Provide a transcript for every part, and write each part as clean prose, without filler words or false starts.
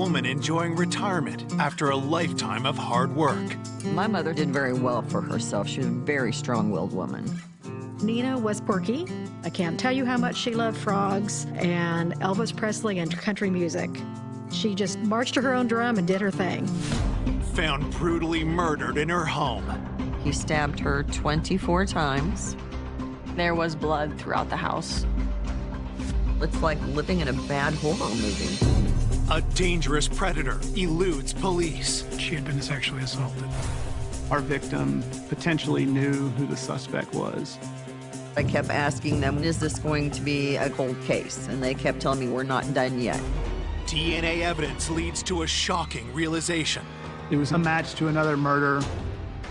woman enjoying retirement after a lifetime of hard work. My mother did very well for herself. She was a very strong-willed woman. Nina was quirky. I can't tell you how much she loved frogs and Elvis Presley and country music. She just marched to her own drum and did her thing. Found brutally murdered in her home. He stabbed her 24 times. There was blood throughout the house. It's like living in a bad horror movie. A dangerous predator eludes police. She had been sexually assaulted. Our victim potentially knew who the suspect was. I kept asking them, is this going to be a cold case? And they kept telling me, we're not done yet. DNA evidence leads to a shocking realization. It was a match to another murder.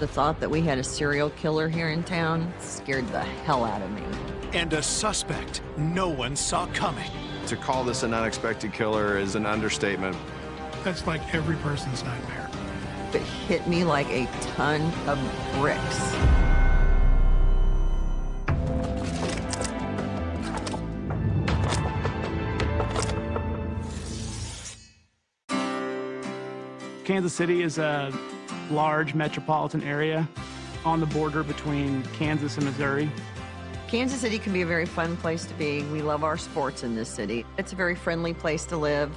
The thought that we had a serial killer here in town scared the hell out of me. And a suspect no one saw coming. To call this an unexpected killer is an understatement. That's like every person's nightmare. It hit me like a ton of bricks. Kansas City is a large metropolitan area on the border between Kansas and Missouri. Kansas City can be a very fun place to be. We love our sports in this city. It's a very friendly place to live.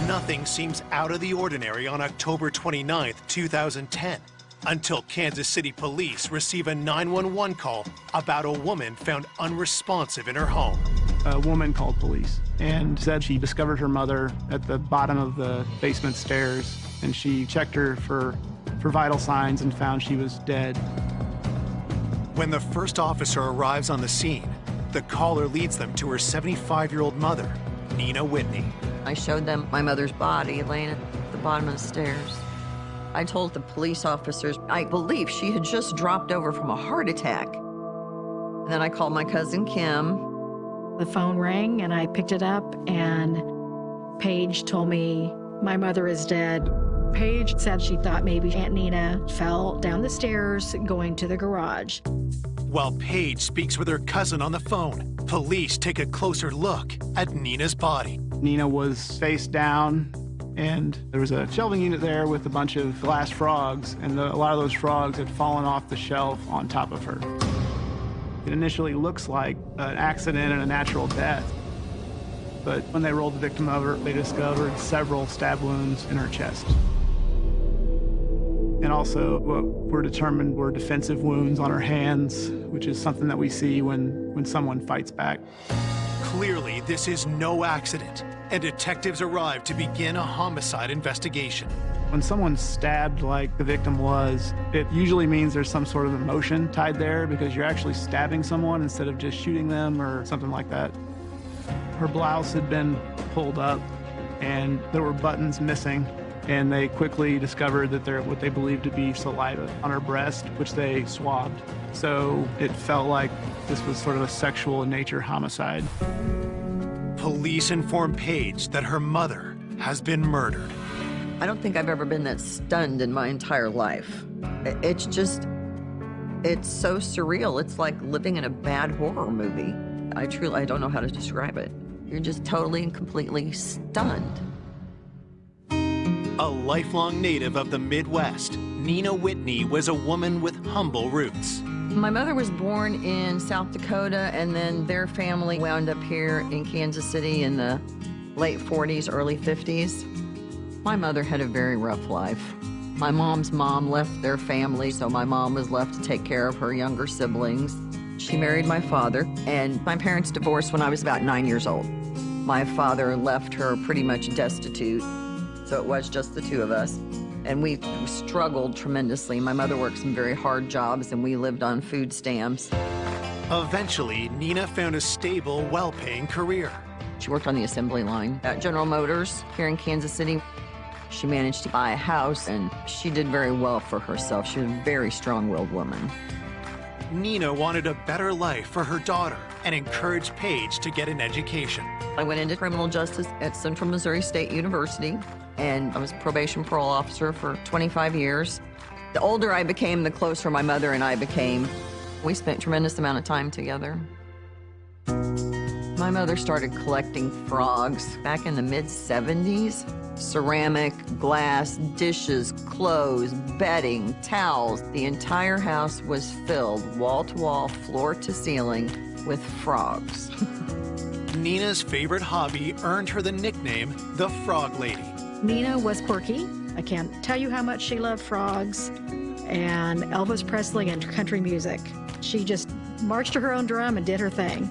Nothing seems out of the ordinary on October 29th, 2010, until Kansas City police receive a 911 call about a woman found unresponsive in her home. A woman called police and said she discovered her mother at the bottom of the basement stairs, and she checked her for vital signs and found she was dead. When the first officer arrives on the scene, the caller leads them to her 75-year-old mother, Nina Whitney. I showed them my mother's body laying at the bottom of the stairs. I told the police officers I believe she had just dropped over from a heart attack. And then I called my cousin Kim. The phone rang and I picked it up, and Paige told me my mother is dead. Paige said she thought maybe Aunt Nina fell down the stairs going to the garage. While Paige speaks with her cousin on the phone, police take a closer look at Nina's body. Nina was face down, and there was a shelving unit there with a bunch of glass frogs, and a lot of those frogs had fallen off the shelf on top of her. It initially looks like an accident and a natural death, but when they rolled the victim over, they discovered several stab wounds in her chest. And also, what were determined were defensive wounds on her hands, which is something that we see when someone fights back. Clearly, this is no accident, and detectives arrive to begin a homicide investigation. When someone's stabbed like the victim was, it usually means there's some sort of emotion tied there, because you're actually stabbing someone instead of just shooting them or something like that. Her blouse had been pulled up, and there were buttons missing. And they quickly discovered that there what they believed to be saliva on her breast, which they swabbed. So it felt like this was sort of a sexual in nature homicide. Police inform Paige that her mother has been murdered. I don't think I've ever been that stunned in my entire life. It's just, it's so surreal. It's like living in a bad horror movie. I don't know how to describe it. You're just totally and completely stunned. A lifelong native of the Midwest, Nina Whitney was a woman with humble roots. My mother was born in South Dakota, and then their family wound up here in Kansas City in the late 40s, early 50s. My mother had a very rough life. My mom's mom left their family, so my mom was left to take care of her younger siblings. She married my father, and my parents divorced when I was about 9 years old. My father left her pretty much destitute. So it was just the two of us, and we struggled tremendously. My mother worked some very hard jobs, and we lived on food stamps. Eventually, Nina found a stable, well-paying career. She worked on the assembly line at General Motors here in Kansas City. She managed to buy a house, and she did very well for herself. She was a very strong-willed woman. Nina wanted a better life for her daughter and encouraged Paige to get an education. I went into criminal justice at Central Missouri State University, and I was probation parole officer for 25 years. The older I became, the closer my mother and I became. We spent a tremendous amount of time together. My mother started collecting frogs back in the mid-70s. Ceramic, glass, dishes, clothes, bedding, towels. The entire house was filled, wall to wall, floor to ceiling, with frogs. Nina's favorite hobby earned her the nickname the Frog Lady. Nina was quirky. I can't tell you how much she loved frogs and Elvis Presley and country music. She just marched to her own drum and did her thing.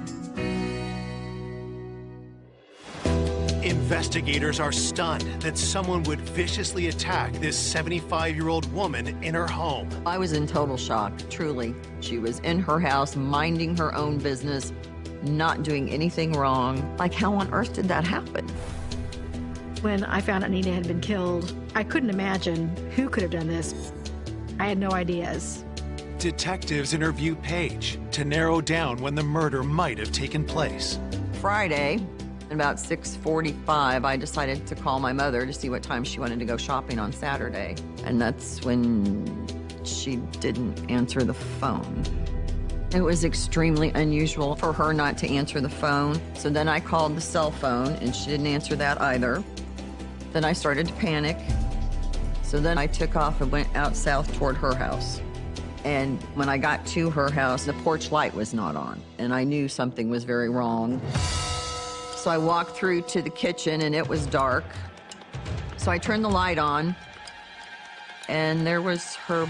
Investigators are stunned that someone would viciously attack this 75-year-old woman in her home. I was in total shock, truly. She was in her house, minding her own business, not doing anything wrong. Like, how on earth did that happen? When I found out Nina had been killed, I couldn't imagine who could have done this. I had no ideas. Detectives interview Paige to narrow down when the murder might have taken place. Friday, at about 6:45, I decided to call my mother to see what time she wanted to go shopping on Saturday. And that's when she didn't answer the phone. It was extremely unusual for her not to answer the phone. So then I called the cell phone, and she didn't answer that either. Then I started to panic. So then I took off and went out south toward her house. And when I got to her house, the porch light was not on, and I knew something was very wrong. So I walked through to the kitchen, and it was dark. So I turned the light on, and there was her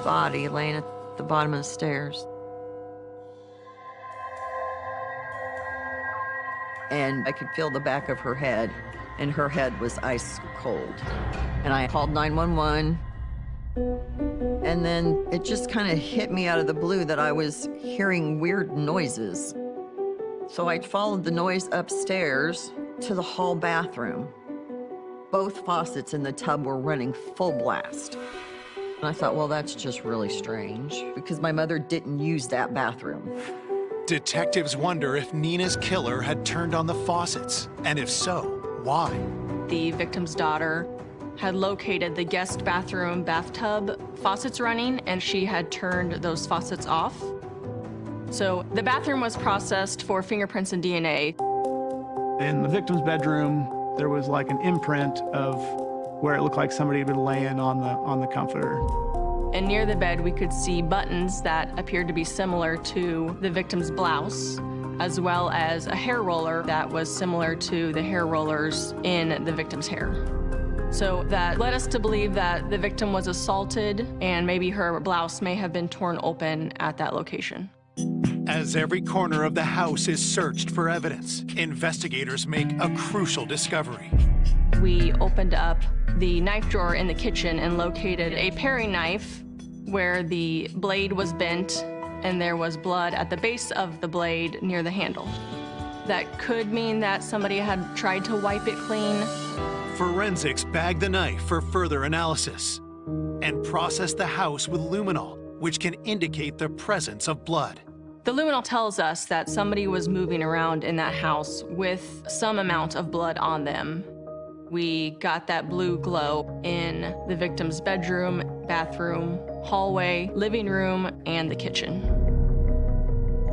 body laying at the bottom of the stairs. And I could feel the back of her head, and her head was ice cold. And I called 911, and then it just kind of hit me out of the blue that I was hearing weird noises. So I followed the noise upstairs to the hall bathroom. Both faucets in the tub were running full blast. And I thought, well, that's just really strange, because my mother didn't use that bathroom. Detectives wonder if Nina's killer had turned on the faucets, and if so, why? The victim's daughter had located the guest bathroom bathtub faucets running, and she had turned those faucets off. So the bathroom was processed for fingerprints and DNA. In the victim's bedroom, there was like an imprint of where it looked like somebody had been laying on the comforter. And near the bed, we could see buttons that appeared to be similar to the victim's blouse, as well as a hair roller that was similar to the hair rollers in the victim's hair. So that led us to believe that the victim was assaulted, and maybe her blouse may have been torn open at that location. As every corner of the house is searched for evidence, investigators make a crucial discovery. We opened up the knife drawer in the kitchen and located a paring knife where the blade was bent and there was blood at the base of the blade near the handle. That could mean that somebody had tried to wipe it clean. Forensics bag the knife for further analysis and process the house with luminol, which can indicate the presence of blood. The luminol tells us that somebody was moving around in that house with some amount of blood on them. We got that blue glow in the victim's bedroom, bathroom, hallway, living room, and the kitchen.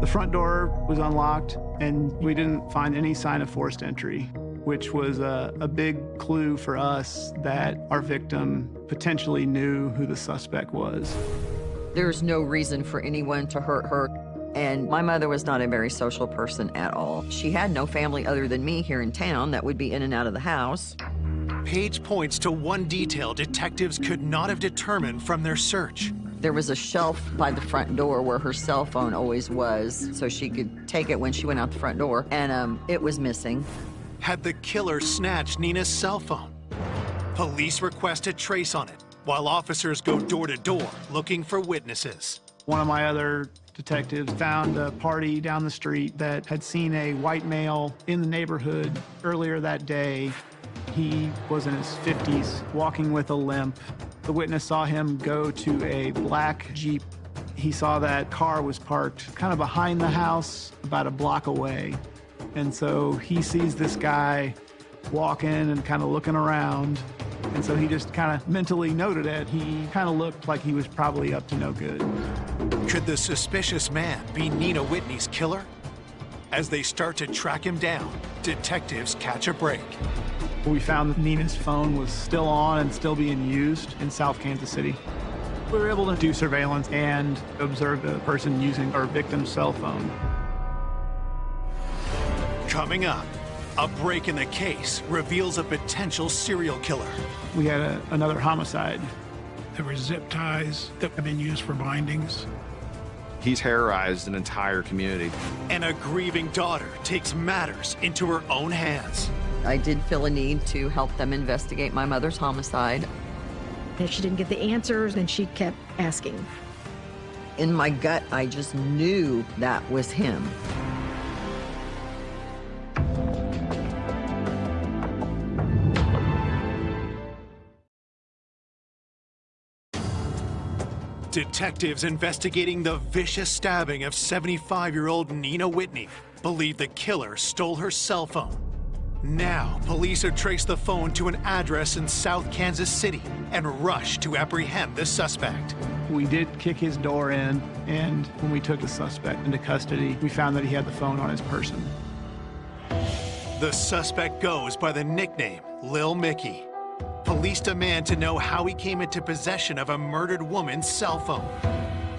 The front door was unlocked, and we didn't find any sign of forced entry, which was a big clue for us that our victim potentially knew who the suspect was. There's no reason for anyone to hurt her. And my mother was not a very social person at all. She had no family other than me here in town that would be in and out of the house. Paige points to one detail detectives could not have determined from their search. There was a shelf by the front door where her cell phone always was, so she could take it when she went out the front door, and it was missing. Had the killer snatched Nina's cell phone? Police request a trace on it, while officers go door to door looking for witnesses. One of my other detectives found a party down the street that had seen a white male in the neighborhood earlier that day. He was in his 50s, walking with a limp. The witness saw him go to a black Jeep. He saw that car was parked kind of behind the house, about a block away. And so he sees this guy walking and kind of looking around. And so he just kind of mentally noted it. He kind of looked like he was probably up to no good. Could the suspicious man be Nina Whitney's killer? As they start to track him down, detectives catch a break. We found that Nina's phone was still on and still being used in South Kansas City. We were able to do surveillance and observe the person using our victim's cell phone. Coming up, a break in the case reveals a potential serial killer. We had another homicide. There were zip ties that have been used for bindings. He's terrorized an entire community. And a grieving daughter takes matters into her own hands. I did feel a need to help them investigate my mother's homicide. If she didn't get the answers, then she kept asking. In my gut, I just knew that was him. Detectives investigating the vicious stabbing of 75-year-old Nina Whitney believe the killer stole her cell phone. Now, police have traced the phone to an address in South Kansas City and rush to apprehend the suspect. We did kick his door in, and when we took the suspect into custody, we found that he had the phone on his person. The suspect goes by the nickname Lil Mickey. Police demand to know how he came into possession of a murdered woman's cell phone.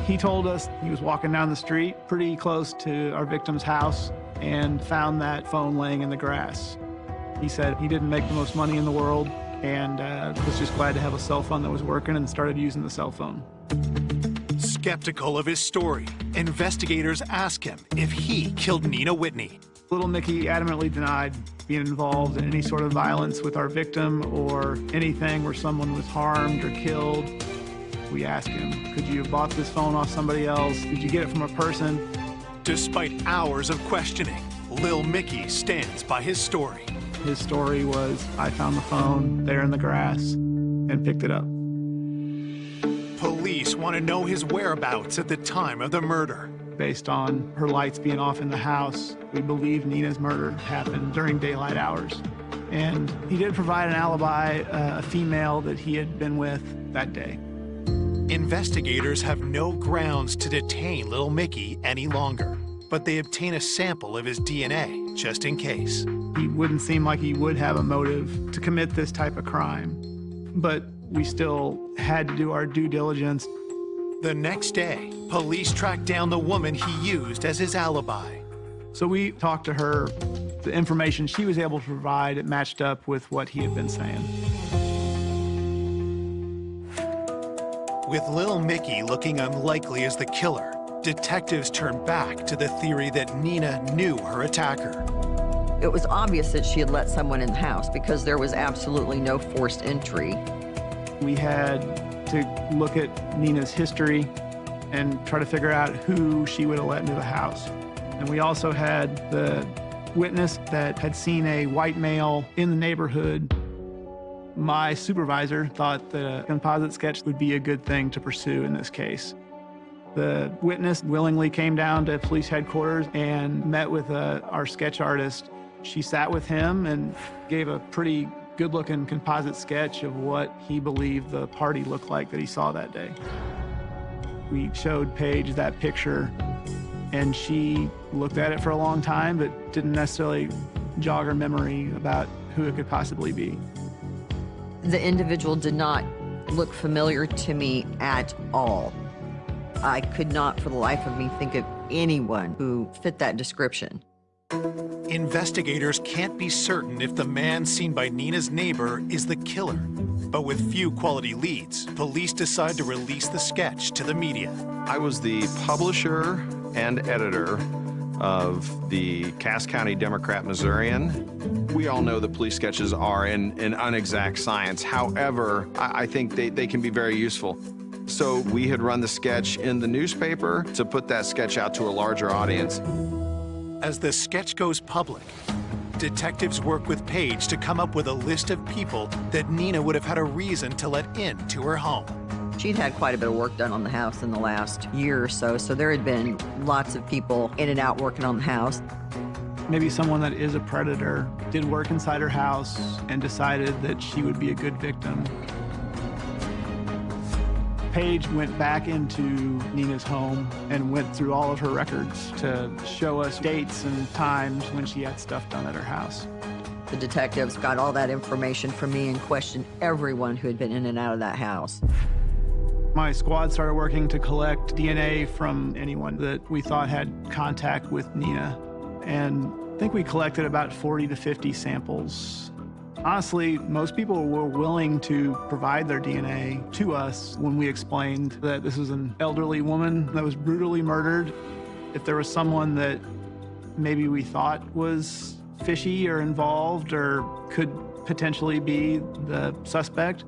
He told us he was walking down the street pretty close to our victim's house and found that phone laying in the grass. He said he didn't make the most money in the world and was just glad to have a cell phone that was working and started using the cell phone. Skeptical of his story, investigators ask him if he killed Nina Whitney. Little Mickey adamantly denied being involved in any sort of violence with our victim or anything where someone was harmed or killed. We asked him, could you have bought this phone off somebody else? Did you get it from a person? Despite hours of questioning, Lil Mickey stands by his story. His story was, I found the phone there in the grass and picked it up. Police want to know his whereabouts at the time of the murder. Based on her lights being off in the house, we believe Nina's murder happened during daylight hours. And he did provide an alibi, a female that he had been with that day. Investigators have no grounds to detain Lil Mickey any longer, but they obtain a sample of his DNA just in case. He wouldn't seem like he would have a motive to commit this type of crime, but we still had to do our due diligence. The next day, police tracked down the woman he used as his alibi. So we talked to her. The information she was able to provide, it matched up with what he had been saying. With Lil Mickey looking unlikely as the killer, detectives turn back to the theory that Nina knew her attacker. It was obvious that she had let someone in the house because there was absolutely no forced entry. We had to look at Nina's history and try to figure out who she would have let into the house. And we also had the witness that had seen a white male in the neighborhood. My supervisor thought that a composite sketch would be a good thing to pursue in this case. The witness willingly came down to police headquarters and met with our sketch artist. She sat with him and gave a pretty good-looking composite sketch of what he believed the party looked like that he saw that day. We showed Paige that picture, and she looked at it for a long time, but didn't necessarily jog her memory about who it could possibly be. The individual did not look familiar to me at all. I could not, for the life of me, think of anyone who fit that description. Investigators can't be certain if the man seen by Nina's neighbor is the killer. But with few quality leads, police decide to release the sketch to the media. I was the publisher and editor of the Cass County Democrat-Missourian. We all know that police sketches are an inexact science. However, I think they can be very useful. So we had run the sketch in the newspaper to put that sketch out to a larger audience. As the sketch goes public, detectives work with Paige to come up with a list of people that Nina would have had a reason to let into her home. She'd had quite a bit of work done on the house in the last year or so, so there had been lots of people in and out working on the house. Maybe someone that is a predator did work inside her house and decided that she would be a good victim. Paige went back into Nina's home and went through all of her records to show us dates and times when she had stuff done at her house. The detectives got all that information from me and questioned everyone who had been in and out of that house. My squad started working to collect DNA from anyone that we thought had contact with Nina. And I think we collected about 40 to 50 samples. Honestly, most people were willing to provide their DNA to us when we explained that this was an elderly woman that was brutally murdered. If there was someone that maybe we thought was fishy or involved or could potentially be the suspect,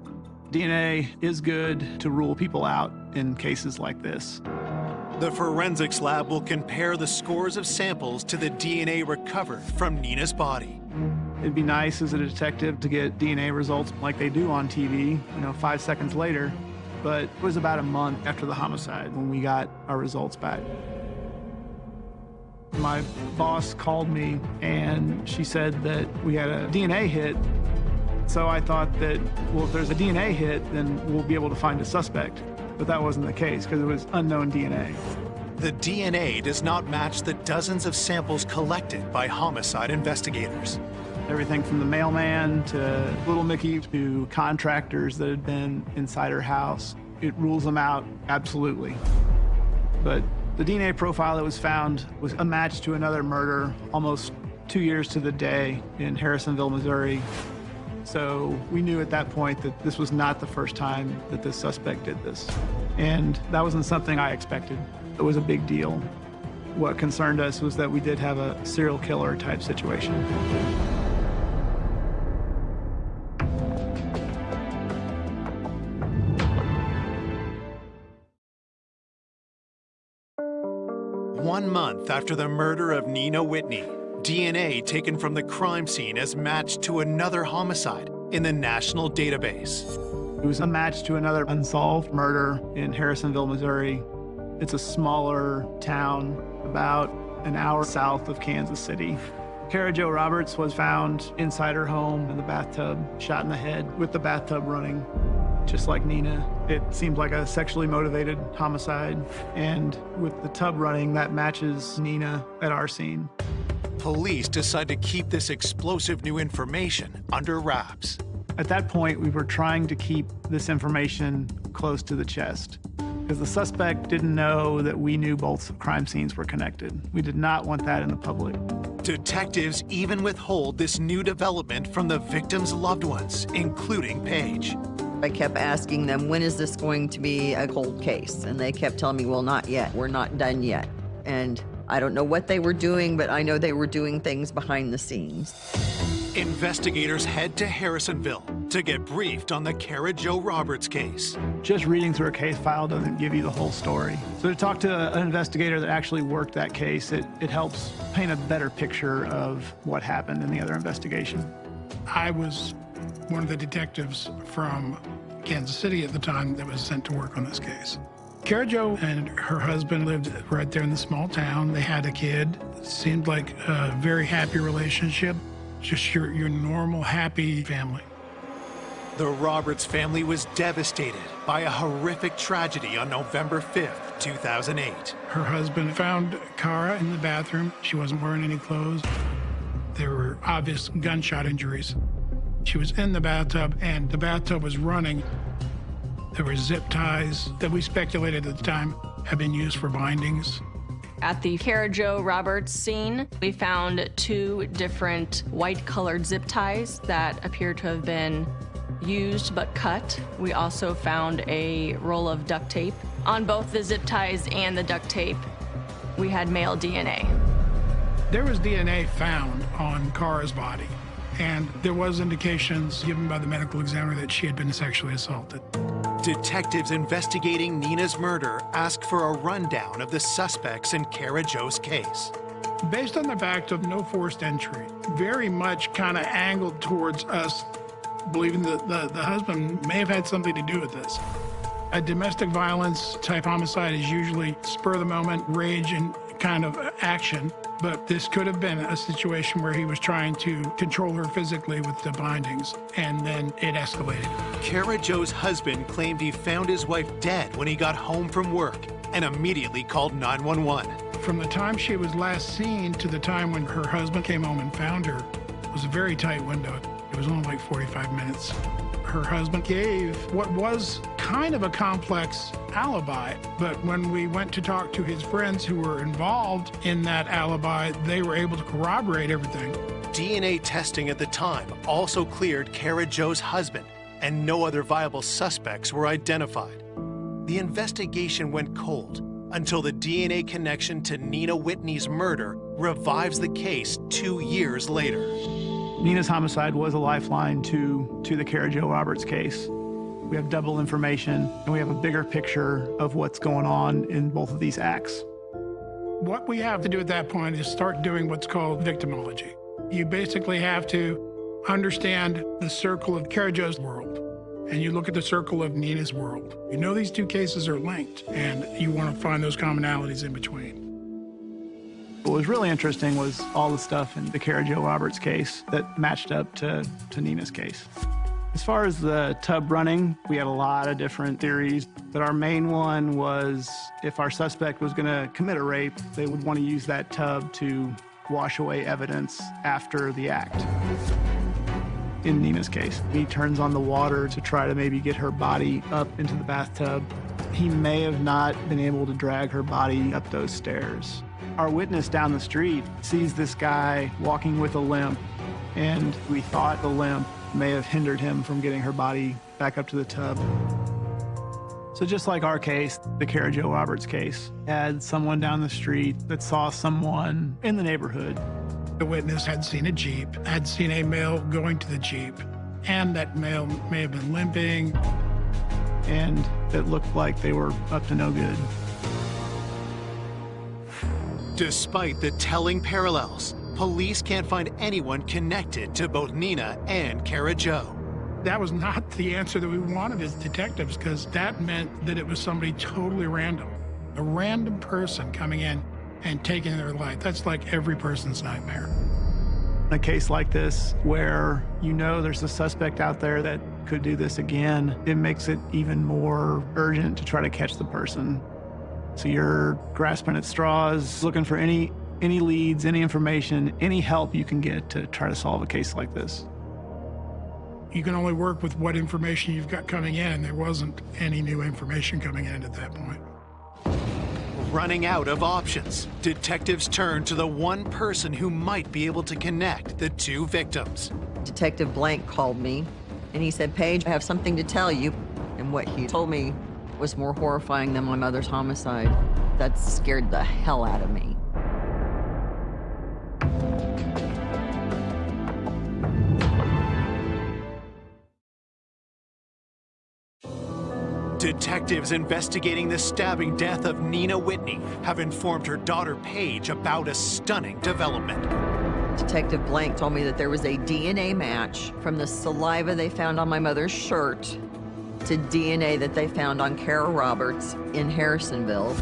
DNA is good to rule people out in cases like this. The forensics lab will compare the scores of samples to the DNA recovered from Nina's body. It'd be nice as a detective to get DNA results like they do on TV, 5 seconds later. But it was about a month after the homicide when we got our results back. My boss called me and she said that we had a DNA hit. So I thought that, well, if there's a DNA hit, then we'll be able to find a suspect. But that wasn't the case because it was unknown DNA. The DNA does not match the dozens of samples collected by homicide investigators. Everything from the mailman to Little Mickey to contractors that had been inside her house. It rules them out, absolutely. But the DNA profile that was found was a match to another murder almost 2 years to the day in Harrisonville, Missouri. So we knew at that point that this was not the first time that this suspect did this. And that wasn't something I expected. It was a big deal. What concerned us was that we did have a serial killer type situation. One month after the murder of Nina Whitney, DNA taken from the crime scene as matched to another homicide in the national database. It was a match to another unsolved murder in Harrisonville, Missouri. It's a smaller town, about an hour south of Kansas City. Kara Jo Roberts was found inside her home in the bathtub, shot in the head with the bathtub running, just like Nina. It seemed like a sexually motivated homicide, and with the tub running, that matches Nina at our scene. Police decide to keep this explosive new information under wraps. At that point, we were trying to keep this information close to the chest because the suspect didn't know that we knew both crime scenes were connected. We did not want that in the public. Detectives even withhold this new development from the victims' loved ones, including Paige. I kept asking them, when is this going to be a cold case? And they kept telling me, well, not yet. We're not done yet. And I don't know what they were doing, but I know they were doing things behind the scenes. Investigators head to Harrisonville to get briefed on the Kara Jo Roberts case. Just reading through a case file doesn't give you the whole story. So to talk to an investigator that actually worked that case, it helps paint a better picture of what happened in the other investigation. I was one of the detectives from Kansas City at the time that was sent to work on this case. Kara Jo and her husband lived right there in the small town. They had a kid. It seemed like a very happy relationship. Just your normal, happy family. The Roberts family was devastated by a horrific tragedy on November 5th, 2008. Her husband found Kara in the bathroom. She wasn't wearing any clothes. There were obvious gunshot injuries. She was in the bathtub, and the bathtub was running. There were zip ties that we speculated at the time had been used for bindings. At the Kara Jo Roberts scene, we found 2 different white-colored zip ties that appear to have been used but cut. We also found a roll of duct tape. On both the zip ties and the duct tape, we had male DNA. There was DNA found on Kara's body, and there was indications given by the medical examiner that she had been sexually assaulted. Detectives investigating Nina's murder ask for a rundown of the suspects in Kara Jo's case. Based on the fact of no forced entry, very much kind of angled towards us believing that the husband may have had something to do with this. A domestic violence type homicide is usually spur of the moment, rage and kind of action, but this could have been a situation where he was trying to control her physically with the bindings, and then it escalated. Kara Jo's husband claimed he found his wife dead when he got home from work and immediately called 911. From the time she was last seen to the time when her husband came home and found her was a very tight window. It was only like 45 minutes. Her husband gave what was kind of a complex alibi, but when we went to talk to his friends who were involved in that alibi, they were able to corroborate everything. DNA testing at the time also cleared Kara Joe's husband, and no other viable suspects were identified. The investigation went cold until the DNA connection to Nina Whitney's murder revives the case 2 years later. Nina's homicide was a lifeline to the Kara Jo Roberts case. We have double information, and we have a bigger picture of what's going on in both of these acts. What we have to do at that point is start doing what's called victimology. You basically have to understand the circle of Kara Jo's world, and you look at the circle of Nina's world. You know these two cases are linked, and you want to find those commonalities in between. What was really interesting was all the stuff in the Kara Jo Roberts case that matched up to Nina's case. As far as the tub running, we had a lot of different theories, but our main one was if our suspect was going to commit a rape, they would want to use that tub to wash away evidence after the act. In Nina's case, he turns on the water to try to maybe get her body up into the bathtub. He may have not been able to drag her body up those stairs. Our witness down the street sees this guy walking with a limp, and we thought the limp may have hindered him from getting her body back up to the tub. So just like our case, the Kara Jo Roberts case had someone down the street that saw someone in the neighborhood. The witness had seen a Jeep, had seen a male going to the Jeep, and that male may have been limping. And it looked like they were up to no good. Despite the telling parallels, police can't find anyone connected to both Nina and Kara Jo. That was not the answer that we wanted as detectives, because that meant that it was somebody totally random. A random person coming in and taking their life. That's like every person's nightmare. In a case like this, where you know there's a suspect out there that could do this again, it makes it even more urgent to try to catch the person. So you're grasping at straws, looking for any leads, any information, any help you can get to try to solve a case like this. You can only work with what information you've got coming in, and there wasn't any new information coming in at that point. Running out of options, detectives turn to the one person who might be able to connect the two victims. Detective Blank called me, and he said, "Paige, I have something to tell you." And what he told me was more horrifying than my mother's homicide. That scared the hell out of me. Detectives investigating the stabbing death of Nina Whitney have informed her daughter Paige about a stunning development. Detective Blank told me that there was a DNA match from the saliva they found on my mother's shirt to DNA that they found on Kara Roberts in Harrisonville.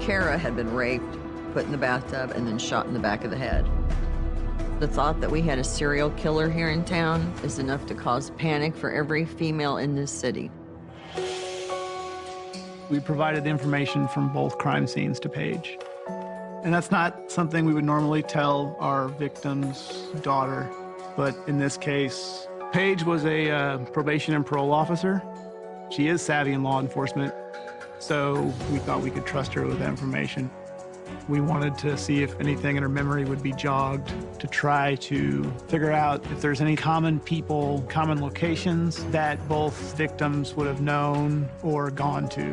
Kara had been raped, put in the bathtub, and then shot in the back of the head. The thought that we had a serial killer here in town is enough to cause panic for every female in this city. We provided information from both crime scenes to Paige. And that's not something we would normally tell our victim's daughter. But in this case, Paige was a probation and parole officer. She is savvy in law enforcement, so we thought we could trust her with that information. We wanted to see if anything in her memory would be jogged to try to figure out if there's any common people, common locations that both victims would have known or gone to.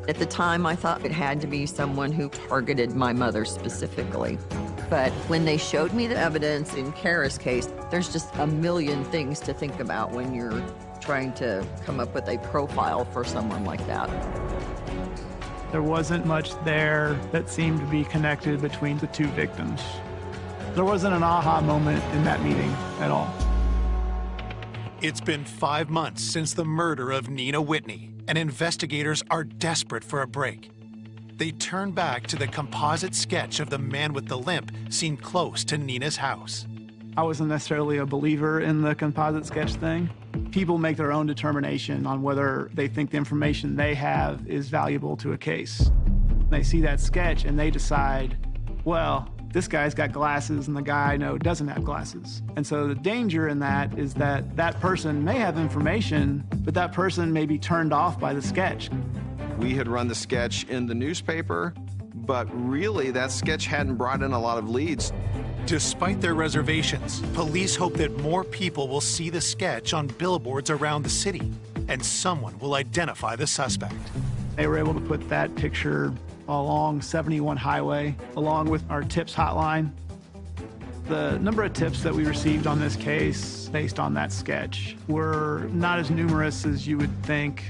At the time, I thought it had to be someone who targeted my mother specifically. But when they showed me the evidence in Kara's case, there's just a million things to think about when you're trying to come up with a profile for someone like that. There wasn't much there that seemed to be connected between the two victims. There wasn't an aha moment in that meeting at all. It's been 5 months since the murder of Nina Whitney, and investigators are desperate for a break. They turn back to the composite sketch of the man with the limp seen close to Nina's house. I wasn't necessarily a believer in the composite sketch thing. People make their own determination on whether they think the information they have is valuable to a case. They see that sketch and they decide, well, this guy's got glasses and the guy I know doesn't have glasses. And so the danger in that is that that person may have information, but that person may be turned off by the sketch. We had run the sketch in the newspaper, but really that sketch hadn't brought in a lot of leads. Despite their reservations, police hope that more people will see the sketch on billboards around the city, and someone will identify the suspect. They were able to put that picture along 71 Highway, along with our tips hotline. The number of tips that we received on this case based on that sketch were not as numerous as you would think.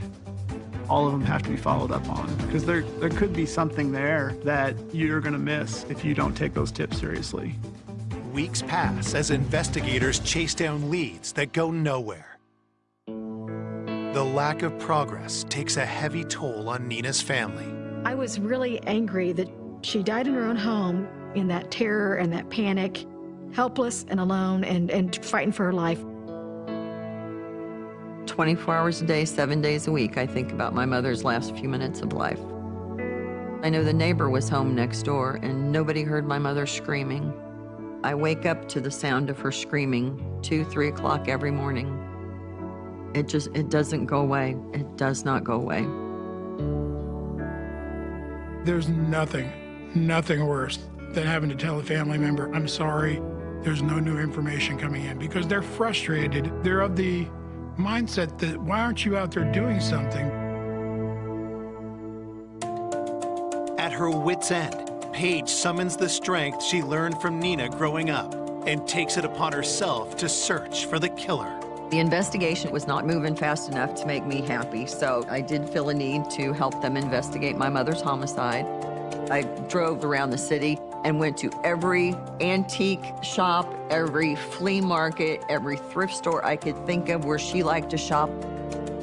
All of them have to be followed up on, because there could be something there that you're gonna miss if you don't take those tips seriously. Weeks pass as investigators chase down leads that go nowhere. The lack of progress takes a heavy toll on Nina's family. I was really angry that she died in her own home in that terror and that panic, helpless and alone and fighting for her life. 24 hours a day, 7 days a week, I think about my mother's last few minutes of life. I know the neighbor was home next door and nobody heard my mother screaming. I wake up to the sound of her screaming 2, 3 o'clock every morning. It doesn't go away. It does not go away. There's nothing worse than having to tell a family member, I'm sorry, there's no new information coming in, because they're frustrated. They're of the mindset that, why aren't you out there doing something? At her wit's end, Paige summons the strength she learned from Nina growing up and takes it upon herself to search for the killer. The investigation was not moving fast enough to make me happy, so I did feel a need to help them investigate my mother's homicide. I drove around the city and went to every antique shop, every flea market, every thrift store I could think of where she liked to shop.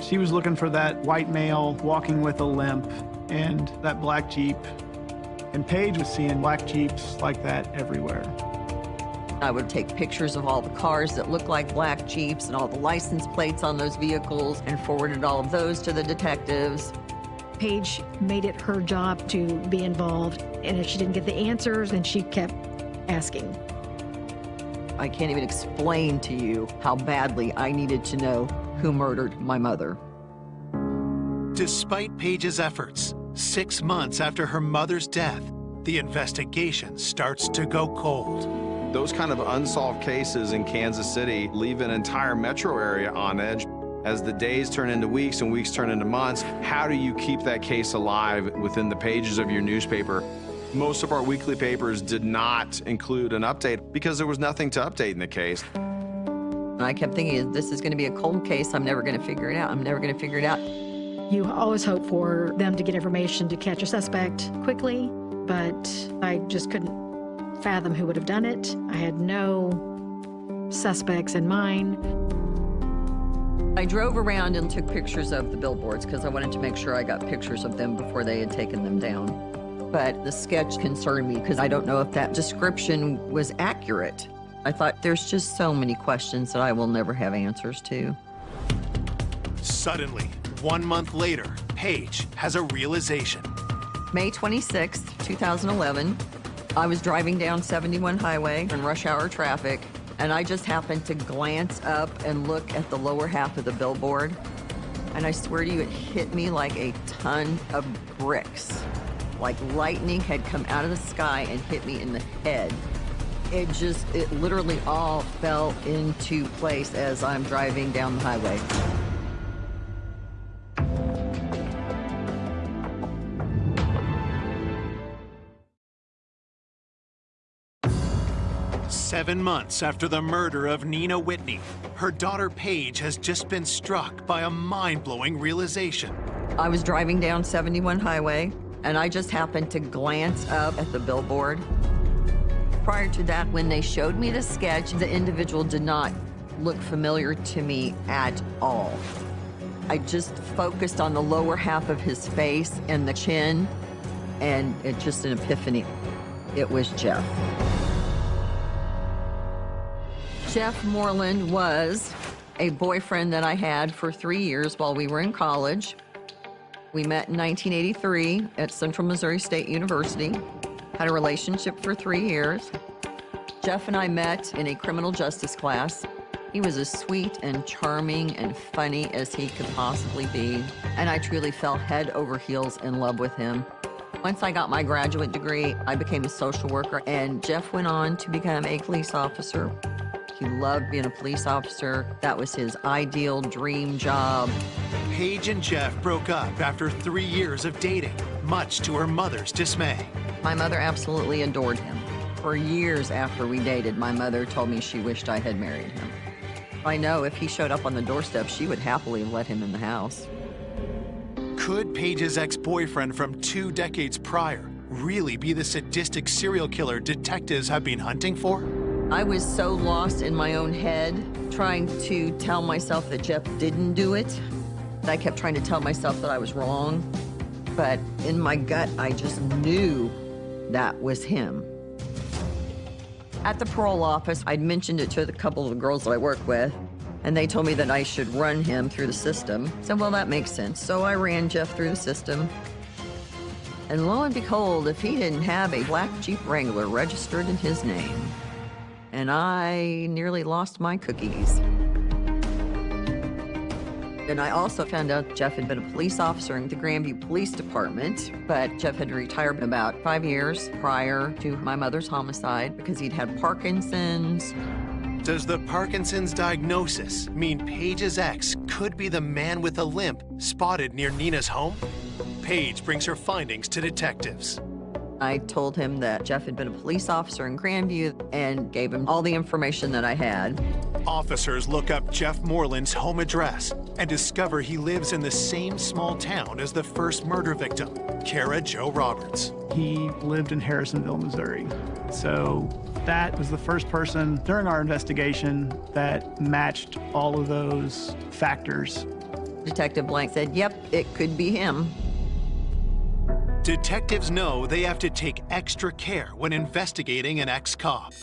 She was looking for that white male walking with a limp and that black Jeep. And Paige was seeing black Jeeps like that everywhere. I would take pictures of all the cars that looked like black Jeeps and all the license plates on those vehicles and forwarded all of those to the detectives. Paige made it her job to be involved, and if she didn't get the answers, then she kept asking. I can't even explain to you how badly I needed to know who murdered my mother. Despite Paige's efforts, 6 months after her mother's death, the investigation starts to go cold. Those kind of unsolved cases in Kansas City leave an entire metro area on edge. As the days turn into weeks and weeks turn into months, how do you keep that case alive within the pages of your newspaper? Most of our weekly papers did not include an update because there was nothing to update in the case. And I kept thinking, this is going to be a cold case. I'm never going to figure it out. I'm never going to figure it out. You always hope for them to get information to catch a suspect quickly, but I just couldn't fathom who would have done it. I had no suspects in mind. I drove around and took pictures of the billboards because I wanted to make sure I got pictures of them before they had taken them down. But the sketch concerned me because I don't know if that description was accurate. I thought there's just so many questions that I will never have answers to. Suddenly, 1 month later, Paige has a realization. May 26th, 2011, I was driving down 71 Highway in rush hour traffic, and I just happened to glance up and look at the lower half of the billboard, and I swear to you, it hit me like a ton of bricks. Like lightning had come out of the sky and hit me in the head. It literally all fell into place as I'm driving down the highway. Seven months after the murder of Nina Whitney, her daughter Paige has just been struck by a mind-blowing realization. I was driving down 71 Highway, and I just happened to glance up at the billboard. Prior to that, when they showed me the sketch, the individual did not look familiar to me at all. I just focused on the lower half of his face and the chin, and it just an epiphany. It was Jeff. Jeff Moreland was a boyfriend that I had for 3 years while we were in college. We met in 1983 at Central Missouri State University. Had a relationship for 3 years. Jeff and I met in a criminal justice class. He was as sweet and charming and funny as he could possibly be, and I truly fell head over heels in love with him. Once I got my graduate degree, I became a social worker, and Jeff went on to become a police officer. He loved being a police officer. That was his ideal dream job. Paige and Jeff broke up after 3 years of dating, much to her mother's dismay. My mother absolutely adored him. For years after we dated, my mother told me she wished I had married him. I know if he showed up on the doorstep, she would happily let him in the house. Could Paige's ex-boyfriend from 2 decades prior really be the sadistic serial killer detectives have been hunting for? I was so lost in my own head, trying to tell myself that Jeff didn't do it. I kept trying to tell myself that I was wrong, but in my gut, I just knew that was him. At the parole office, I'd mentioned it to a couple of the girls that I work with, and they told me that I should run him through the system. I said, well, that makes sense. So I ran Jeff through the system. And lo and behold, if he didn't have a black Jeep Wrangler registered in his name, and I nearly lost my cookies. And I also found out Jeff had been a police officer in the Grandview Police Department, but Jeff had retired about 5 years prior to my mother's homicide because he'd had Parkinson's. Does the Parkinson's diagnosis mean Paige's ex could be the man with a limp spotted near Nina's home? Paige brings her findings to detectives. I told him that Jeff had been a police officer in Grandview and gave him all the information that I had. Officers look up Jeff Moreland's home address and discover he lives in the same small town as the first murder victim, Kara Jo Roberts. He lived in Harrisonville, Missouri. So that was the first person during our investigation that matched all of those factors. Detective Blank said, yep, it could be him. Detectives know they have to take extra care when investigating an ex-cop.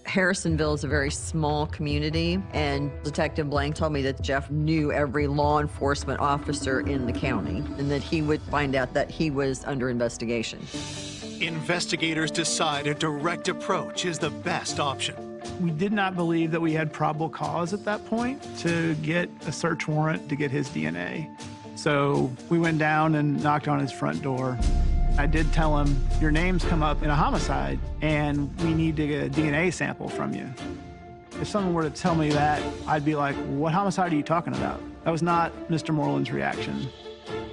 Harrisonville is a very small community, and Detective Blank told me that Jeff knew every law enforcement officer in the county, and that he would find out that he was under investigation. Investigators decide a direct approach is the best option. We did not believe that we had probable cause at that point to get a search warrant to get his DNA. So we went down and knocked on his front door. I did tell him, your name's come up in a homicide, and we need to get a DNA sample from you. If someone were to tell me that, I'd be like, what homicide are you talking about? That was not Mr. Moreland's reaction.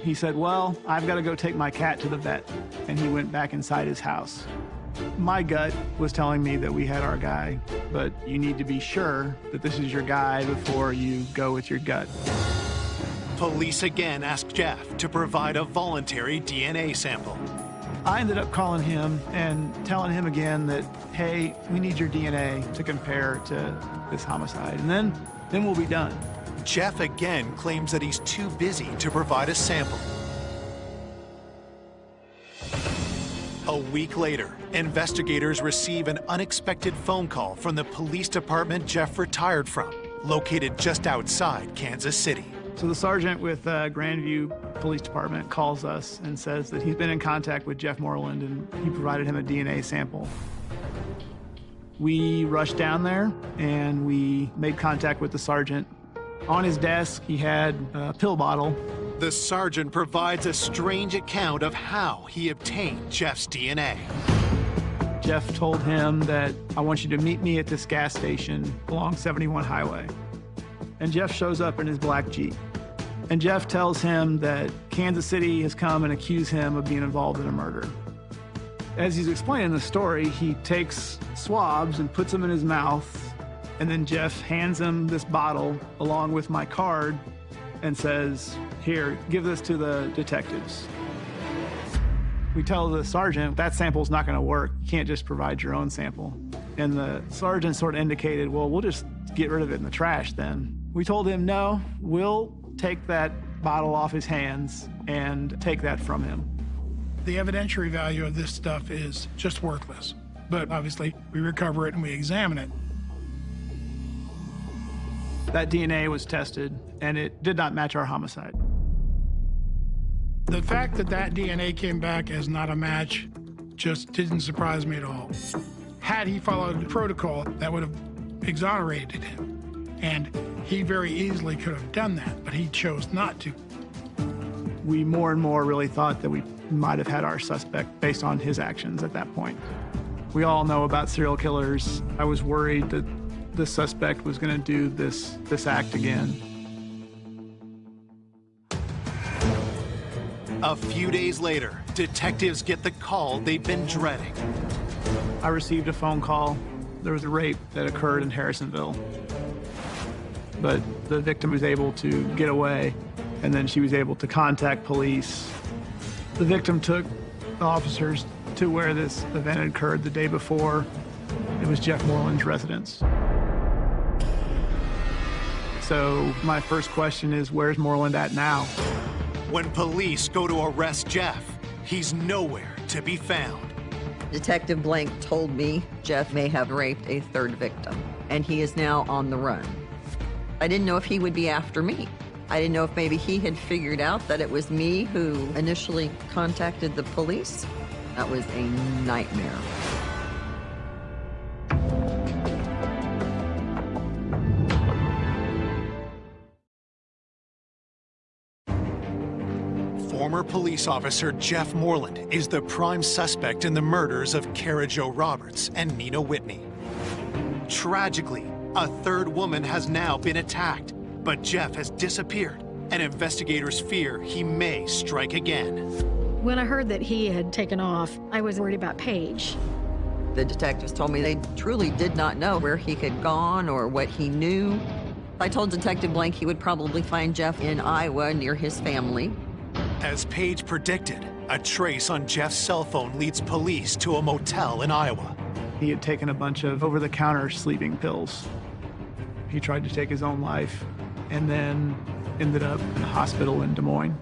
He said, well, I've got to go take my cat to the vet, and he went back inside his house. My gut was telling me that we had our guy, but you need to be sure that this is your guy before you go with your gut. Police again ask Jeff to provide a voluntary DNA sample. I ended up calling him and telling him again that, hey, we need your DNA to compare to this homicide, and then we'll be done. Jeff again claims that he's too busy to provide a sample. A week later, investigators receive an unexpected phone call from the police department Jeff retired from, located just outside Kansas City. So the sergeant with Grandview Police Department calls us and says that he's been in contact with Jeff Moreland and he provided him a DNA sample. We rushed down there and we made contact with the sergeant. On his desk, he had a pill bottle. The sergeant provides a strange account of how he obtained Jeff's DNA. Jeff told him that, I want you to meet me at this gas station along 71 Highway. And Jeff shows up in his black Jeep. And Jeff tells him that Kansas City has come and accused him of being involved in a murder. As he's explaining the story, he takes swabs and puts them in his mouth, and then Jeff hands him this bottle along with my card and says, here, give this to the detectives. We tell the sergeant, that sample's not gonna work. You can't just provide your own sample. And the sergeant sort of indicated, well, we'll just get rid of it in the trash then. We told him, no, we'll take that bottle off his hands and take that from him. The evidentiary value of this stuff is just worthless. But obviously, we recover it and we examine it. That DNA was tested, and it did not match our homicide. The fact that that DNA came back as not a match just didn't surprise me at all. Had he followed protocol, that would have exonerated him. And he very easily could have done that, but he chose not to. We more and more really thought that we might have had our suspect based on his actions at that point. We all know about serial killers. I was worried that the suspect was going to do this act again. A few days later, detectives get the call they've been dreading. I received a phone call. There was a rape that occurred in Harrisonville. But the victim was able to get away, and then she was able to contact police. The victim took the officers to where this event had occurred the day before. It was Jeff Moreland's residence. So my first question is, where's Moreland at now? When police go to arrest Jeff, he's nowhere to be found. Detective Blank told me Jeff may have raped a third victim, and he is now on the run. I didn't know if he would be after me. I didn't know if maybe he had figured out that it was me who initially contacted the police. That was a nightmare. Former police officer Jeff Moreland is the prime suspect in the murders of Kara Jo Roberts and Nina Whitney. Tragically, a third woman has now been attacked, but Jeff has disappeared, and investigators fear he may strike again. When I heard that he had taken off, I was worried about Paige. The detectives told me they truly did not know where he had gone or what he knew. I told Detective Blank he would probably find Jeff in Iowa near his family. As Paige predicted, a trace on Jeff's cell phone leads police to a motel in Iowa. He had taken a bunch of over-the-counter sleeping pills. He tried to take his own life and then ended up in a hospital in Des Moines.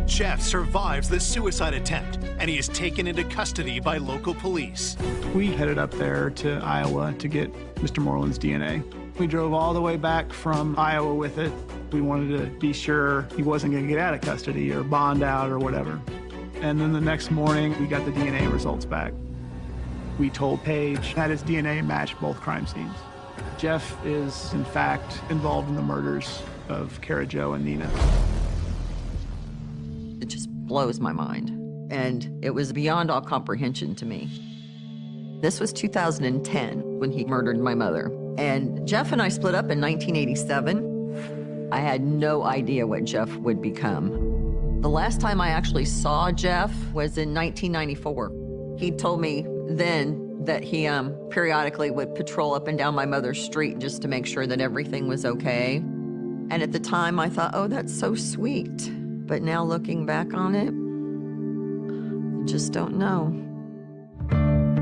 Jeff survives the suicide attempt, and he is taken into custody by local police. We headed up there to Iowa to get Mr. Moreland's DNA. We drove all the way back from Iowa with it. We wanted to be sure he wasn't going to get out of custody or bond out or whatever. And then the next morning, we got the DNA results back. We told Paige that his DNA matched both crime scenes. Jeff is, in fact, involved in the murders of Kara Jo and Nina. It just blows my mind. And it was beyond all comprehension to me. This was 2010 when he murdered my mother. And Jeff and I split up in 1987. I had no idea what Jeff would become. The last time I actually saw Jeff was in 1994. He told me then that he periodically would patrol up and down my mother's street just to make sure that everything was okay. And at the time I thought, oh, that's so sweet. But now looking back on it, I just don't know.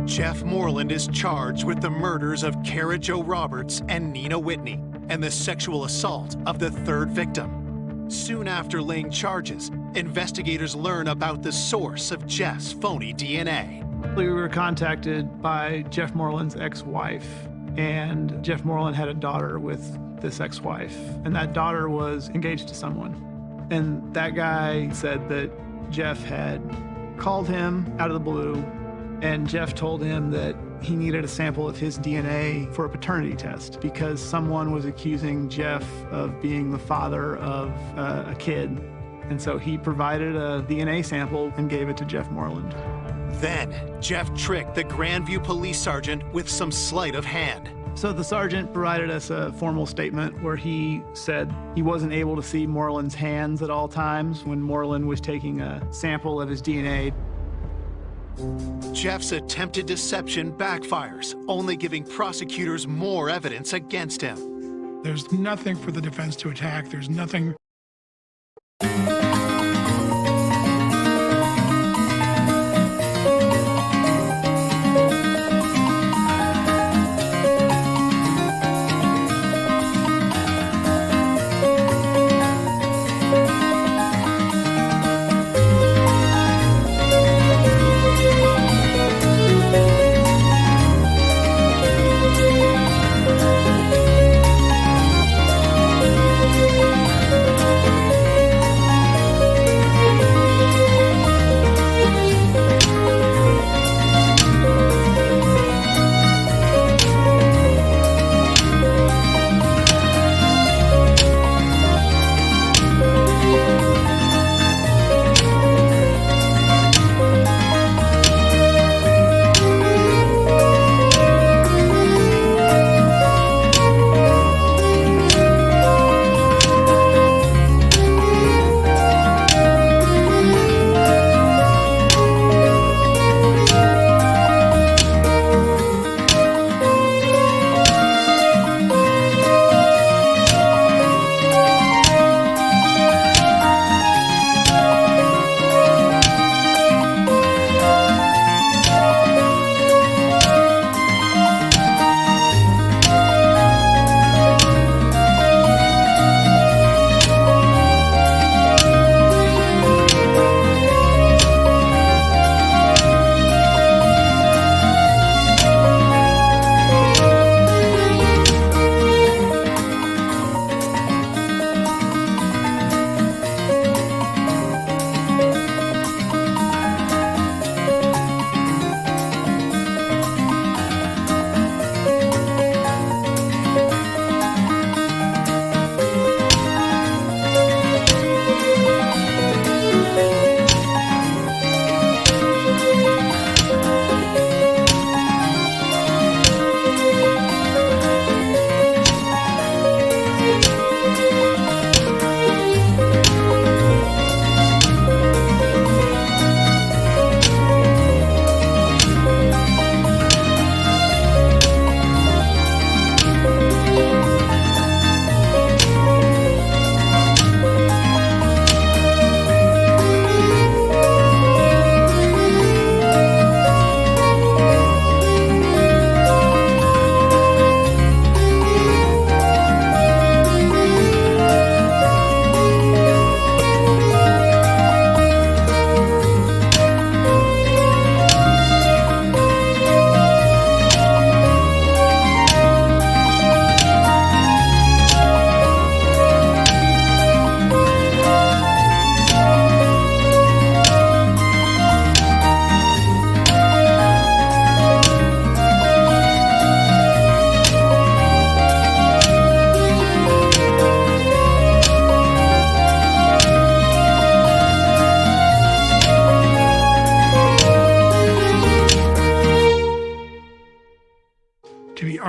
Jeff Moreland is charged with the murders of Kara Jo Roberts and Nina Whitney and the sexual assault of the third victim. Soon after laying charges, investigators learn about the source of Jeff's phony DNA. We were contacted by Jeff Moreland's ex-wife, and Jeff Moreland had a daughter with this ex-wife, and that daughter was engaged to someone. And that guy said that Jeff had called him out of the blue, and Jeff told him that he needed a sample of his DNA for a paternity test because someone was accusing Jeff of being the father of a kid. And so he provided a DNA sample and gave it to Jeff Moreland. Then, Jeff tricked the Grandview police sergeant with some sleight of hand. So the sergeant provided us a formal statement where he said he wasn't able to see Moreland's hands at all times when Moreland was taking a sample of his DNA. Jeff's attempted deception backfires, only giving prosecutors more evidence against him. There's nothing for the defense to attack. There's nothing.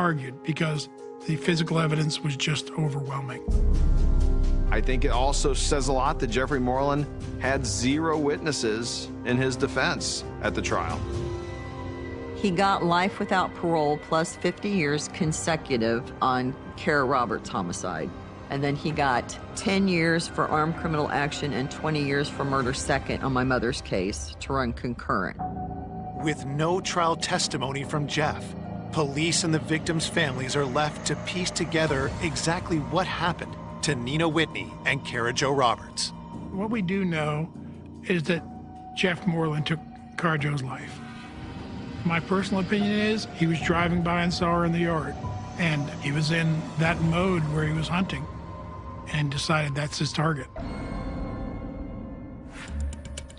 argued because the physical evidence was just overwhelming. I think it also says a lot that Jeffrey Moreland had 0 witnesses in his defense at the trial. He got life without parole plus 50 years consecutive on Kara Roberts' homicide. And then he got 10 years for armed criminal action and 20 years for murder second on my mother's case to run concurrent. With no trial testimony from Jeff, police and the victims' families are left to piece together exactly what happened to Nina Whitney and Kara Jo Roberts. What we do know is that Jeff Moreland took Kara Jo's life. My personal opinion is he was driving by and saw her in the yard, and he was in that mode where he was hunting and decided that's his target.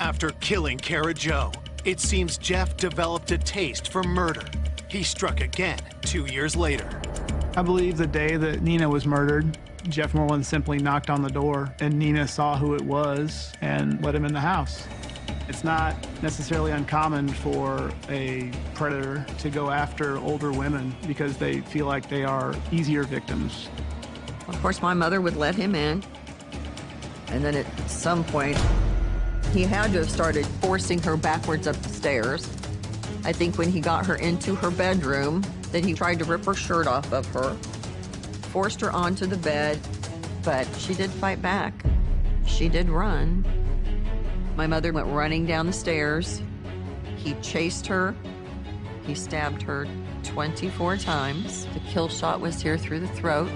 After killing Kara Jo, it seems Jeff developed a taste for murder. He struck again 2 years later. I believe the day that Nina was murdered, Jeff Moreland simply knocked on the door, and Nina saw who it was and let him in the house. It's not necessarily uncommon for a predator to go after older women because they feel like they are easier victims. Of course, my mother would let him in. And then at some point, he had to have started forcing her backwards up the stairs. I think when he got her into her bedroom, that he tried to rip her shirt off of her, forced her onto the bed, but she did fight back. She did run. My mother went running down the stairs. He chased her. He stabbed her 24 times. The kill shot was here through the throat.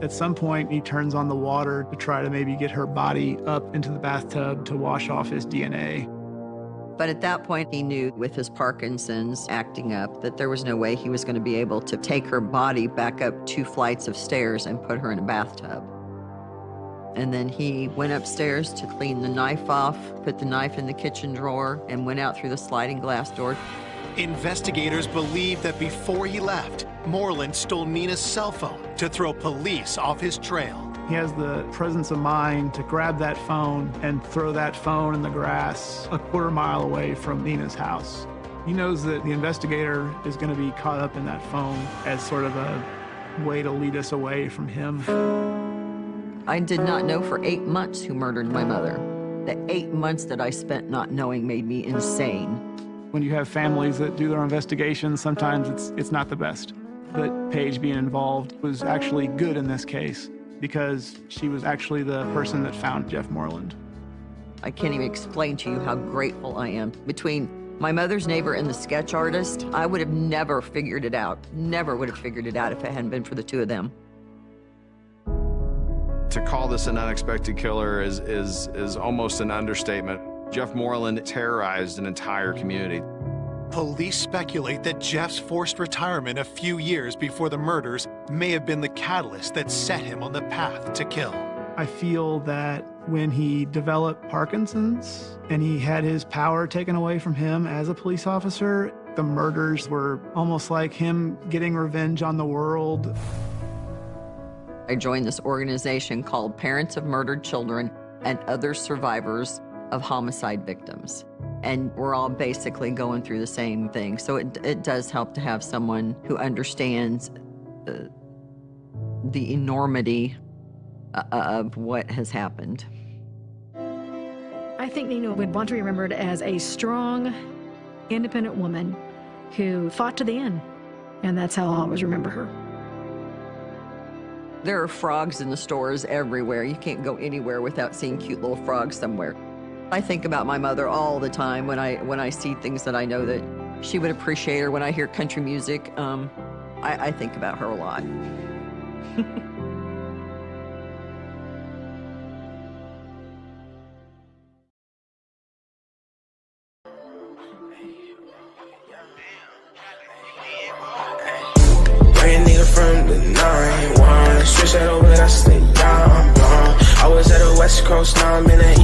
At some point, he turns on the water to try to maybe get her body up into the bathtub to wash off his DNA. But at that point, he knew with his Parkinson's acting up that there was no way he was going to be able to take her body back up 2 flights of stairs and put her in a bathtub. And then he went upstairs to clean the knife off, put the knife in the kitchen drawer, and went out through the sliding glass door. Investigators believe that before he left, Moreland stole Nina's cell phone to throw police off his trail. He has the presence of mind to grab that phone and throw that phone in the grass a quarter mile away from Nina's house. He knows that the investigator is going to be caught up in that phone as sort of a way to lead us away from him. I did not know for 8 months who murdered my mother. The 8 months that I spent not knowing made me insane. When you have families that do their investigations, sometimes it's not the best. But Paige being involved was actually good in this case because she was actually the person that found Jeff Moreland. I can't even explain to you how grateful I am. Between my mother's neighbor and the sketch artist, I would have never figured it out. Never would have figured it out if it hadn't been for the 2 of them. To call this an unexpected killer is almost an understatement. Jeff Moreland terrorized an entire community. Police speculate that Jeff's forced retirement a few years before the murders may have been the catalyst that set him on the path to kill. I feel that when he developed Parkinson's and he had his power taken away from him as a police officer, the murders were almost like him getting revenge on the world. I joined this organization called Parents of Murdered Children and Other Survivors of Homicide Victims. And we're all basically going through the same thing. So it does help to have someone who understands the enormity of what has happened. I think Nina would want to be remembered as a strong, independent woman who fought to the end. And that's how I'll always remember her. There are frogs in the stores everywhere. You can't go anywhere without seeing cute little frogs somewhere. I think about my mother all the time when I see things that I know that she would appreciate, or when I hear country music. I think about her a lot. From the 9-1, switch that over, that's the young. I was at the West Coast, now I'm in the